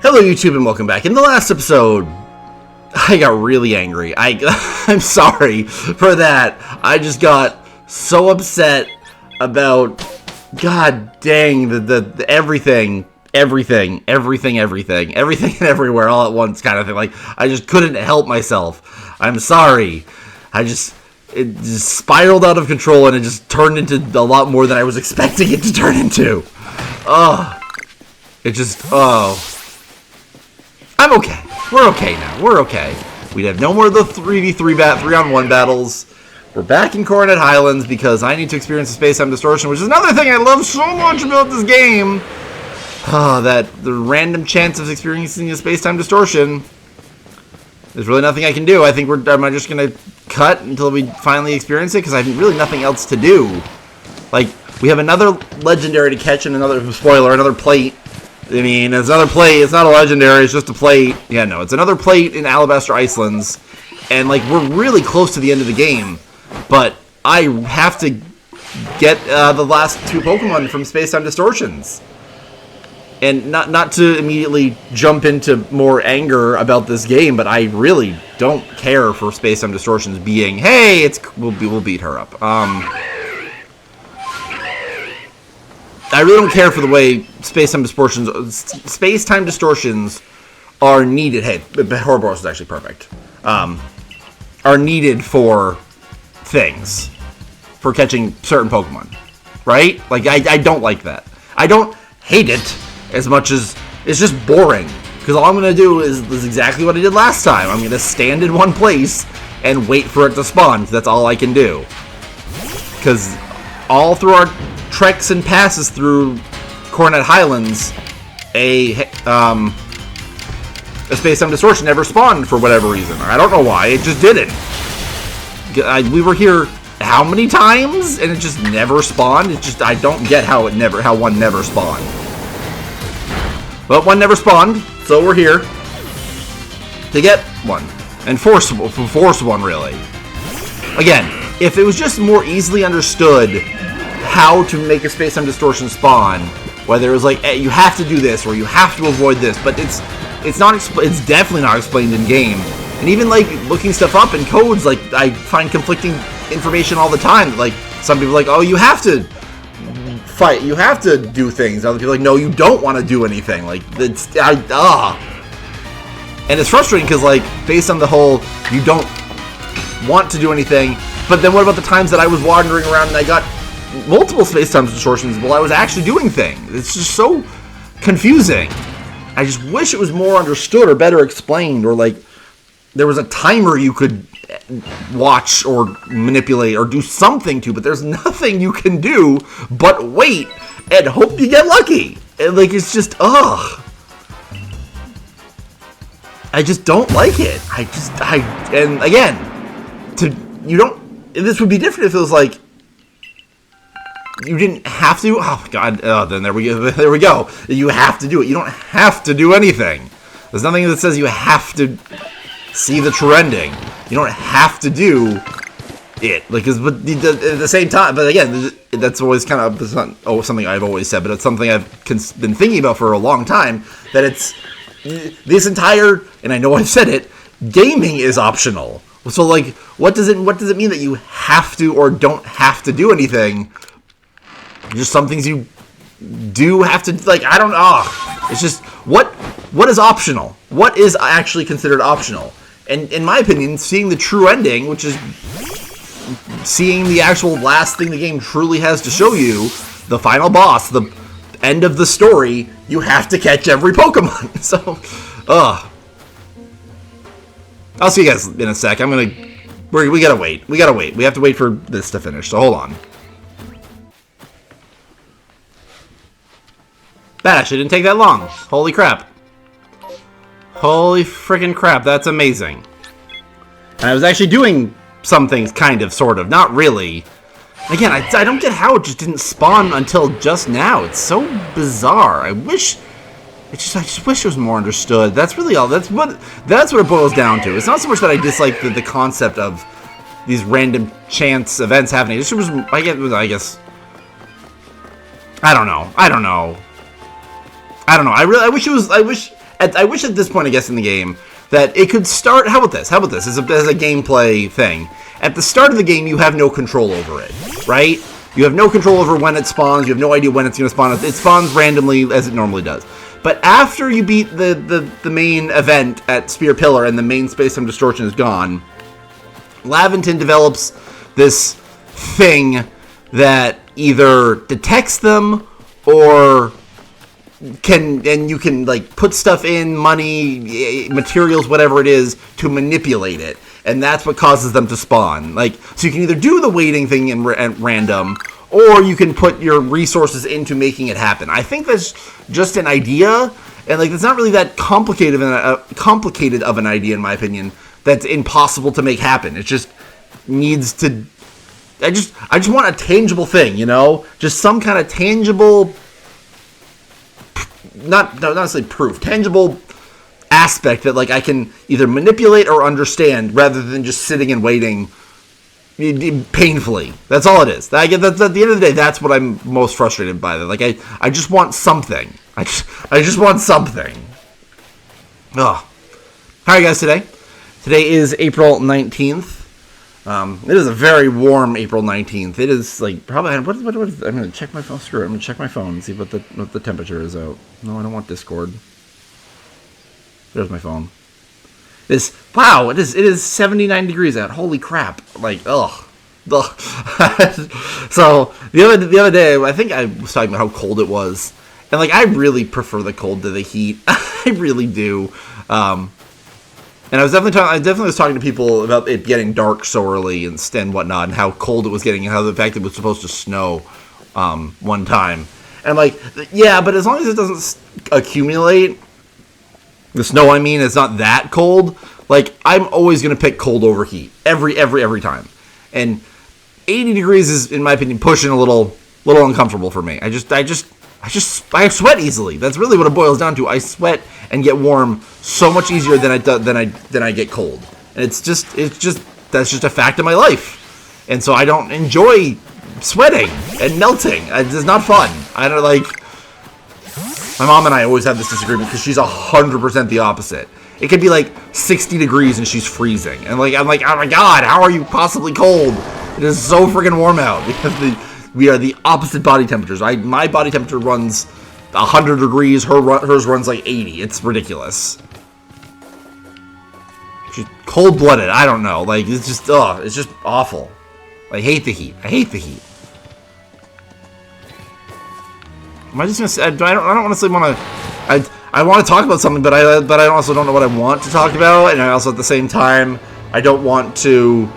Hello YouTube and welcome back. In the last episode, I got really angry. I'm sorry for that. I just got so upset about, god dang, the everything and everywhere all at once kind of thing. Like, I just couldn't help myself. I'm sorry. It just spiraled out of control and it just turned into a lot more than I was expecting it to turn into. I'm okay. We're okay now. We're okay. We have no more of the 3v3 3-on-1 battles. We're back in Coronet Highlands because I need to experience the space-time distortion, which is another thing I love so much about this game. That the random chance of experiencing the space-time distortion. There's really nothing I can do. I think I'm just going to cut until we finally experience it because I have really nothing else to do. Like, we have another legendary to catch and another plate. I mean, it's another plate. It's not a legendary. It's just a plate. Yeah, no, it's another plate in Alabaster Icelands. And, like, we're really close to the end of the game. But I have to get the last two Pokemon from Space-Time Distortions. And not to immediately jump into more anger about this game, but I really don't care for Space-Time Distortions being, hey, we'll beat her up. I really don't care for the way space-time distortions are needed. Hey, Horboros is actually perfect. Are needed for things, for catching certain Pokemon, right? Like, I don't like that. I don't hate it as much as it's just boring. Because all I'm going to do is exactly what I did last time. I'm going to stand in one place and wait for it to spawn. That's all I can do. Because all through our treks and passes through Coronet Highlands, a space-time distortion never spawned for whatever reason. I don't know why. It just didn't. We were here how many times and it just never spawned. It's just, I don't get how one never spawned. But one never spawned, so we're here to get one and force one, really. Again, if it was just more easily understood how to make a space-time distortion spawn, whether it was like, hey, you have to do this or you have to avoid this, but it's definitely not explained in game. And even like looking stuff up in codes, like I find conflicting information all the time. Like some people are like, oh, you have to fight, you have to do things. Other people are like, no, you don't want to do anything. Like and it's frustrating because like based on the whole you don't want to do anything, but then what about the times that I was wandering around and I got multiple space-time distortions while I was actually doing things? It's just so confusing. I just wish it was more understood or better explained, or like there was a timer you could watch or manipulate or do something to, but there's nothing you can do but wait and hope you get lucky. And like, it's just, I just don't like it. And again, this would be different if it was like, you didn't have to. Oh god. Then there we go. You have to do it. You don't have to do anything. There's nothing that says you have to see the true ending. You don't have to do it. Like, but at the same time. But again, that's always kind of something I've always said. But it's something I've been thinking about for a long time. That it's this entire, and I know I've said it, gaming is optional. So like, what does it mean that you have to or don't have to do anything? Just some things you do have to, like, I don't know. It's just, what is optional? What is actually considered optional? And in my opinion, seeing the true ending, which is seeing the actual last thing the game truly has to show you, the final boss, the end of the story, you have to catch every Pokemon. So, I'll see you guys in a sec. We gotta wait. We have to wait for this to finish, so hold on. That actually didn't take that long. Holy crap. Holy freaking crap, that's amazing. And I was actually doing some things, kind of, sort of, not really. Again, I don't get how it just didn't spawn until just now. It's so bizarre. I just wish it was more understood. That's really all. That's what it boils down to. It's not so much that I dislike the concept of these random chance events happening. It was, I guess. I don't know. I wish it was. I wish at this point, I guess, in the game, that it could start... How about this? As a gameplay thing. At the start of the game, you have no control over it, right? You have no control over when it spawns. You have no idea when it's going to spawn. It spawns randomly, as it normally does. But after you beat the main event at Spear Pillar and the main space-time distortion is gone, Laventon develops this thing that either detects them or you can like put stuff in, money, materials, whatever it is, to manipulate it. And that's what causes them to spawn. Like, so you can either do the waiting thing at random, or you can put your resources into making it happen. I think that's just an idea, and like it's not really that complicated of an idea, in my opinion. That's impossible to make happen. It just needs to. I just want a tangible thing, you know, just some kind of tangible, not necessarily proof, tangible aspect that like I can either manipulate or understand, rather than just sitting and waiting painfully. That's all it is. That's at the end of the day, that's what I'm most frustrated by. Like I just want something. I just want something. Ugh. How are you guys today? Today is April 19th. It is a very warm April 19th. It is like probably what is, I'm gonna check my phone. Screw it. I'm gonna check my phone and see what the temperature is out. No, I don't want Discord. There's my phone. It is 79 degrees out. Holy crap. Like, ugh. So, the other day, I think I was talking about how cold it was. And, like, I really prefer the cold to the heat. I really do. And I definitely was talking to people about it getting dark so early and whatnot, and how cold it was getting, and how the fact that it was supposed to snow one time. And, like, yeah, but as long as it doesn't accumulate... The snow, I mean, is not that cold. Like, I'm always going to pick cold over heat. Every time. And 80 degrees is, in my opinion, pushing a little uncomfortable for me. I sweat easily. That's really what it boils down to. I sweat and get warm so much easier than I get cold. And that's just a fact of my life. And so I don't enjoy sweating and melting. It's not fun. I don't like... My mom and I always have this disagreement because she's 100% the opposite. It could be like 60 degrees and she's freezing. And like I'm like, oh my god, how are you possibly cold? It is so freaking warm out because we are the opposite body temperatures. My body temperature runs 100 degrees. Hers runs like 80. It's ridiculous. She's cold-blooded. I don't know. Like it's just awful. I hate the heat. Am I just gonna say? I don't honestly want to. I want to talk about something, but I also don't know what I want to talk about, and I also at the same time I don't want to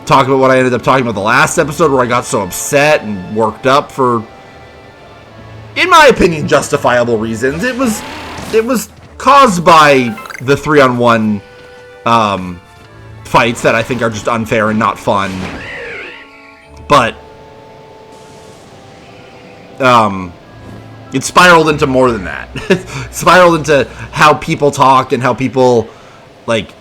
talk about what I ended up talking about the last episode, where I got so upset and worked up for, in my opinion, justifiable reasons. It was caused by the 3-on-1 fights that I think are just unfair and not fun, but it spiraled into more than that. It spiraled into how people talk and how people, like...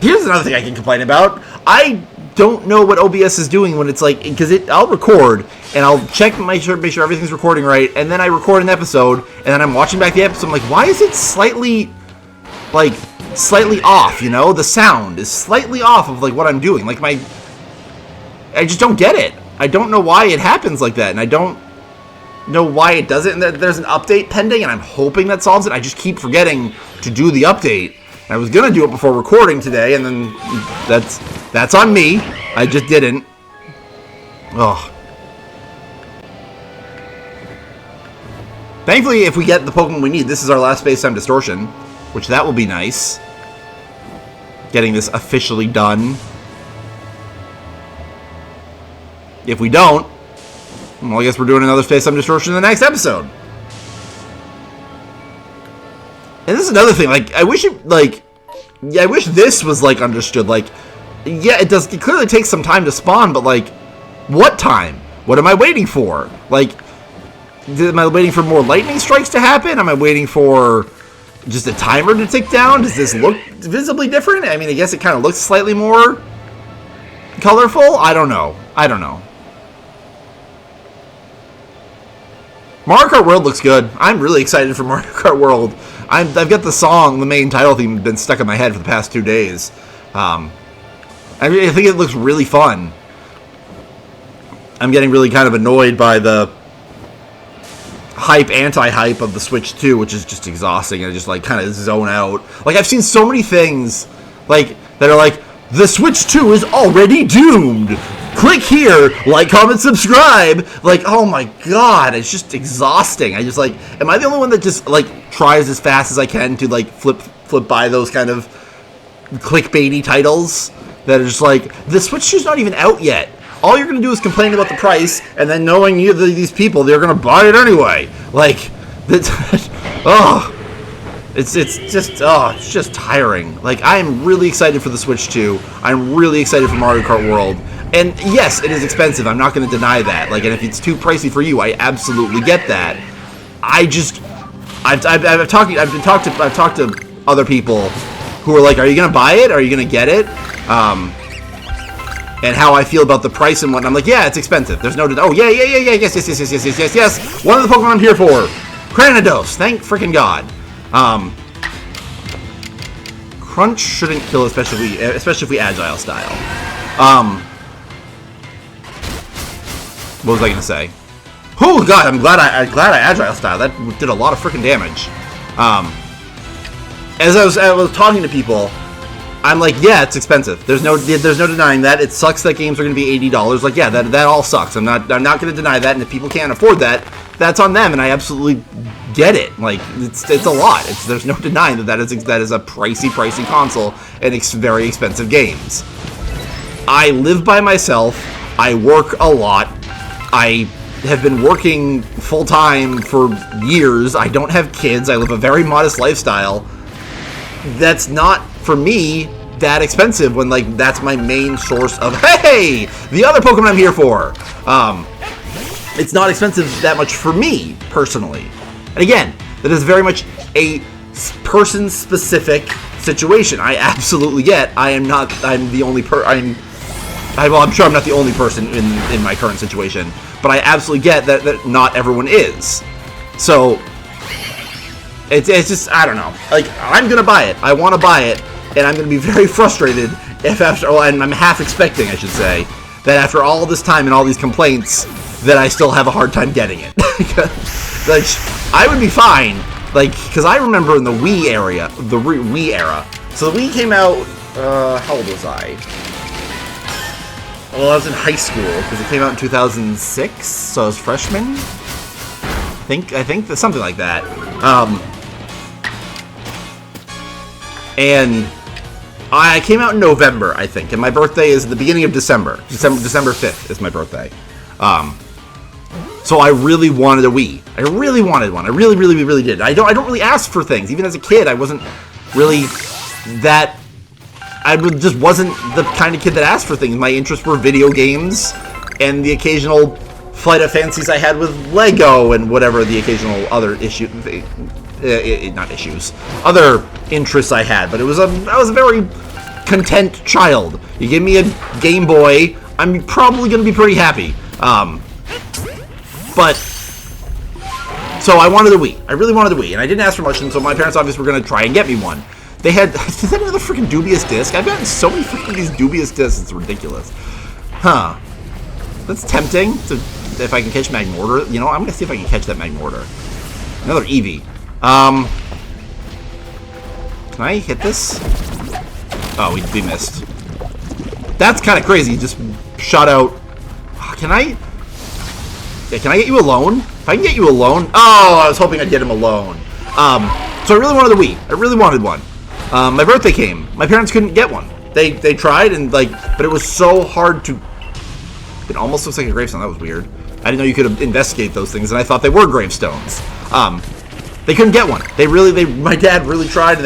Here's another thing I can complain about. I don't know what OBS is doing when it's like... Because I'll record, and I'll make sure everything's recording right, and then I record an episode, and then I'm watching back the episode, I'm like, why is it slightly off, you know? The sound is slightly off of, like, what I'm doing. Like, I just don't get it. I don't know why it happens like that, and I don't know why it does it, and there's an update pending, and I'm hoping that solves it. I just keep forgetting to do the update. I was gonna do it before recording today, and then that's on me. I just didn't. Ugh. Thankfully, if we get the Pokemon we need, this is our last space-time distortion, which that will be nice. Getting this officially done. If we don't, well, I guess we're doing another space-time distortion in the next episode. And this is another thing, like, I wish this was, like, understood, like, yeah, it clearly takes some time to spawn, but, like, what time? What am I waiting for? Like, am I waiting for more lightning strikes to happen? Am I waiting for just a timer to tick down? Does this look visibly different? I mean, I guess it kind of looks slightly more colorful? I don't know. Mario Kart World looks good. I'm really excited for Mario Kart World. I've got the song, the main title theme, been stuck in my head for the past 2 days. I think it looks really fun. I'm getting really kind of annoyed by the hype, anti-hype of the Switch 2, which is just exhausting, and I just, like, kind of zone out. Like, I've seen so many things, like, that are like, the Switch 2 is already doomed! Click here, like, comment, subscribe! Like, oh my god, it's just exhausting. I just, like, am I the only one that just, like, tries as fast as I can to, like, flip by those kind of clickbaity titles that are just like, the Switch 2's not even out yet. All you're going to do is complain about the price, and then knowing these people, they're going to buy it anyway. Like, it's just tiring. Like, I'm really excited for the Switch 2. I'm really excited for Mario Kart World. And yes, it is expensive. I'm not going to deny that. Like, and if it's too pricey for you, I absolutely get that. I've talked to other people who are like, are you going to buy it? Are you going to get it? And how I feel about the price and whatnot. I'm like, yeah, it's expensive. There's no... Oh, yeah, yes. One of the Pokemon I'm here for. Cranidos. Thank freaking God. Crunch shouldn't kill, especially if we Agile style. What was I going to say? Oh, God, I'm glad I Agile style. That did a lot of freaking damage. As I was talking to people... I'm like, yeah, it's expensive. There's no denying that. It sucks that games are going to be $80. Like, yeah, that all sucks. I'm not going to deny that. And if people can't afford that, that's on them. And I absolutely get it. Like, it's a lot. There's no denying that is a pricey console and it's very expensive games. I live by myself. I work a lot. I have been working full time for years. I don't have kids. I live a very modest lifestyle. That's not, for me, that expensive when, like, that's my main source of, hey, the other Pokemon I'm here for. It's not expensive that much for me, personally. And again, that is very much a person-specific situation. I absolutely get, I'm sure I'm not the only person in my current situation, but I absolutely get that not everyone is. So... It's just, I don't know. Like, I'm going to buy it. I want to buy it. And I'm going to be very frustrated if and I'm half expecting, I should say, that after all this time and all these complaints, that I still have a hard time getting it. Like, I would be fine. Like, because I remember in the Wii era, So the Wii came out, how old was I? Well, I was in high school, because it came out in 2006, so I was freshman. I think something like that. And I came out in November, I think, and my birthday is the beginning of December. December 5th is my birthday. So I really wanted a Wii. I really wanted one. I really did. I don't really ask for things. Even as a kid, I wasn't really that... I just wasn't the kind of kid that asked for things. My interests were video games and the occasional flight of fancies I had with Lego and whatever the occasional other other interests I had. But I was a very content child. You give me a Game Boy, I'm probably going to be pretty happy. But so I wanted a Wii. I really wanted a Wii, and I didn't ask for much, and so my parents obviously were going to try and get me one. They had another freaking dubious disc. I've gotten so many freaking these dubious discs, it's ridiculous. Huh. That's tempting to, if I can catch Magmortar. You know, I'm going to see if I can catch that Magmortar. Another Eevee. Can I hit this? Oh, we missed. That's kind of crazy. Just shot out. Can I get you alone? If I can get you alone. Oh, I was hoping I'd get him alone. So I really wanted a Wii. I really wanted one. My birthday came. My parents couldn't get one. They tried and but it was so hard to. It almost looks like a gravestone. That was weird. I didn't know you could investigate those things, and I thought they were gravestones. They couldn't get one. My dad really tried,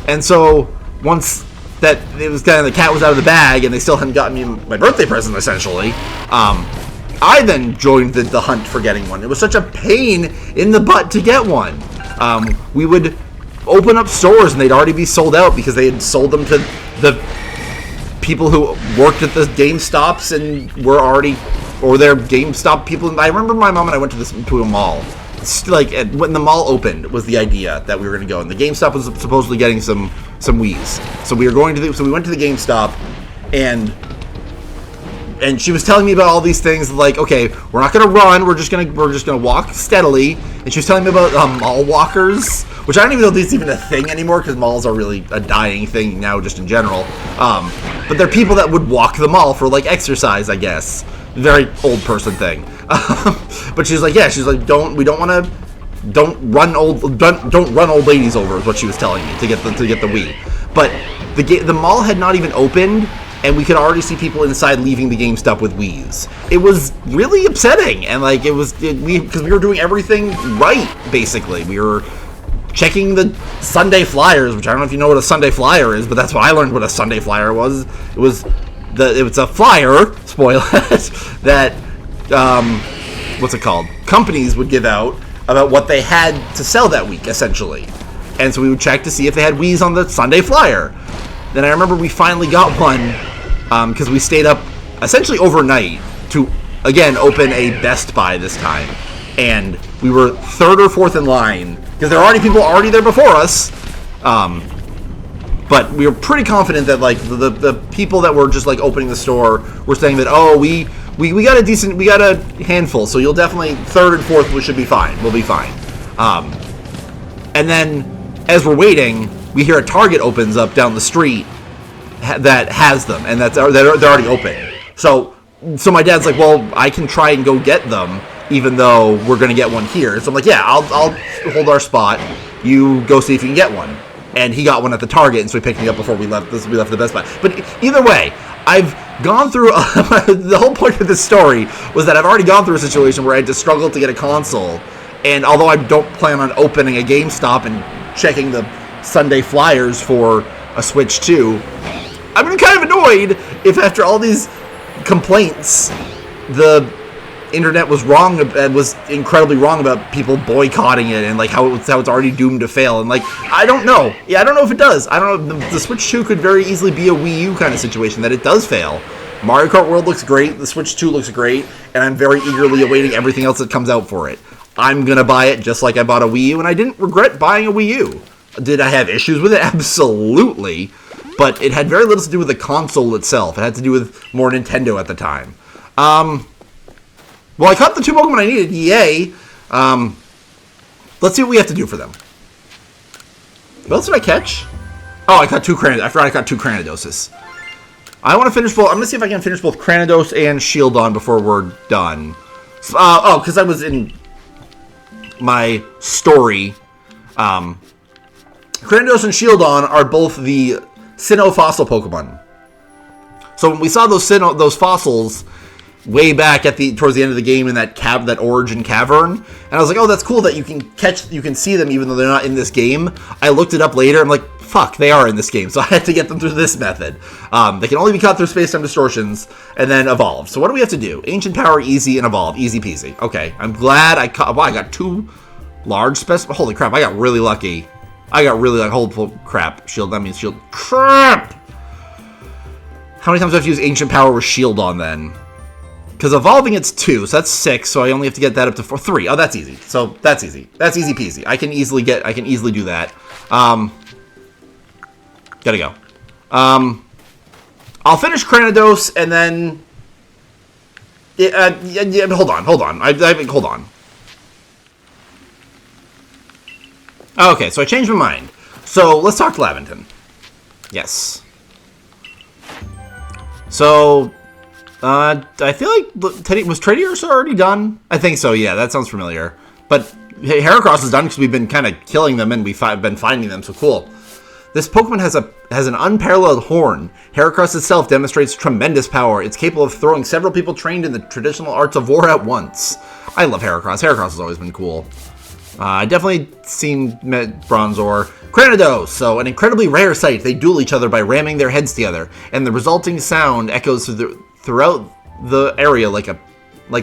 and so once that it was kind of the cat was out of the bag, and they still hadn't gotten me my birthday present, essentially. I then joined the hunt for getting one. It was such a pain in the butt to get one. We would open up stores, and they'd already be sold out because they had sold them to the people who worked at the GameStops and were already or their GameStop people. I remember my mom and I went to a mall. Like when the mall opened was the idea that we were going to go, and the GameStop was supposedly getting some Wiis. So we went to the GameStop, and she was telling me about all these things. Like, okay, we're not going to run. We're just gonna walk steadily. And she was telling me about mall walkers, which I don't even know if this is even a thing anymore because malls are really a dying thing now, just in general. But they're people that would walk the mall for like exercise, I guess. Very old person thing. But she's like, don't run old ladies over is what she was telling me to get the Wii. But the mall had not even opened, and we could already see people inside leaving the GameStop with Wiis. It was really upsetting, and like because we were doing everything right. Basically, we were checking the Sunday flyers, which I don't know if you know what a Sunday flyer is, but that's what I learned what a Sunday flyer was. It was a flyer, spoiler, that what's it called? Companies would give out about what they had to sell that week, essentially. And so we would check to see if they had Wiis on the Sunday flyer. Then I remember we finally got one because we stayed up essentially overnight to, again, open a Best Buy this time. And we were third or fourth in line because there are people already there before us. But we were pretty confident that like the people that were just like opening the store were saying that, oh, we got a handful, so you'll definitely third and fourth we should be fine. We'll be fine. And then as we're waiting, we hear a Target opens up down the street that has them, and they're already open. So my dad's like, well, I can try and go get them, even though we're gonna get one here. So I'm like, yeah, I'll hold our spot. You go see if you can get one. And he got one at the Target, and so he picked me up before we left the Best Buy. But either way, I've gone through the whole point of this story was that I've already gone through a situation where I had to struggle to get a console, and although I don't plan on opening a GameStop and checking the Sunday flyers for a Switch 2, I'm kind of annoyed if after all these complaints the internet was wrong and was incredibly wrong about people boycotting it and like how it's already doomed to fail, and like I don't know if it does. I don't know. The Switch 2 could very easily be a Wii U kind of situation that it does fail. Mario Kart World looks great, the Switch 2 looks great, and I'm very eagerly awaiting everything else that comes out for it. I'm gonna buy it just like I bought a Wii U, and I didn't regret buying a Wii U. Did I have issues with it? Absolutely, but it had very little to do with the console itself. It had to do with more Nintendo at the time. Well, I caught the 2 Pokemon I needed. Yay. Let's see what we have to do for them. What else did I catch? Oh, I caught 2 Cranidos. I forgot I caught 2 Cranidoses. I want to finish both. I'm going to see if I can finish both Cranidos and Shieldon before we're done. Because I was in my story. Cranidos and Shieldon are both the Sinnoh fossil Pokemon. So when we saw those fossils way back towards the end of the game in that origin cavern, and I was like, oh, that's cool that you can see them even though they're not in this game. I looked it up later. I'm like, fuck, they are in this game, so I had to get them through this method. They can only be caught through space-time distortions and then evolve. So what do we have to do? Ancient Power, easy, and evolve. Easy peasy. Okay, I'm glad I got 2 large specimens. Holy crap, I got really lucky. Holy crap. Shield, that means shield. Crap! How many times do I have to use Ancient Power with Shieldon then? Because evolving it's 2, so that's 6, so I only have to get that up to 3. Oh, that's easy. So that's easy. That's easy peasy. I can easily do that. Gotta go. I'll finish Cranidos and then hold on. Hold on. Okay, so I changed my mind. So let's talk to Laventon. Yes. So I feel like was Tradeurus already done? I think so, yeah, that sounds familiar. But Heracross is done because we've been kind of killing them and we've been finding them, so cool. This Pokemon has an unparalleled horn. Heracross itself demonstrates tremendous power. It's capable of throwing several people trained in the traditional arts of war at once. I love Heracross. Heracross has always been cool. I definitely met Bronzor. Cranidos, so an incredibly rare sight. They duel each other by ramming their heads together, and the resulting sound echoes throughout the area like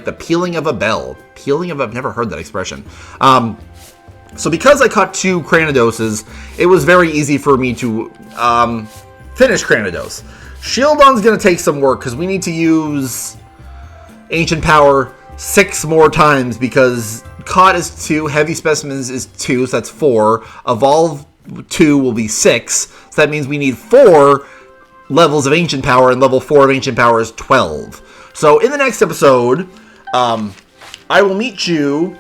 the pealing of a bell. I've never heard that expression. So because I caught 2 Cranidoses, it was very easy for me to finish Cranidos. Shieldon's going to take some work because we need to use Ancient Power 6 more times, because Caught is 2, Heavy Specimens is 2, so that's 4. Evolve 2 will be 6, so that means we need 4 levels of Ancient Power, and level 4 of Ancient Power is 12. So in the next episode, I will meet you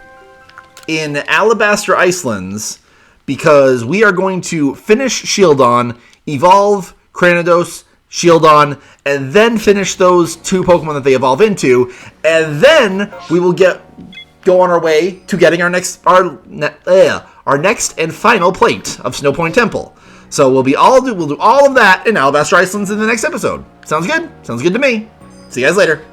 in Alabaster Icelands, because we are going to finish Shieldon, evolve Cranidos, Shieldon, and then finish those 2 Pokemon that they evolve into, and then we will go on our way to getting our next and final plate of Snow Point Temple. So we'll do all of that in Alabaster Icelands in the next episode. Sounds good? Sounds good to me. See you guys later.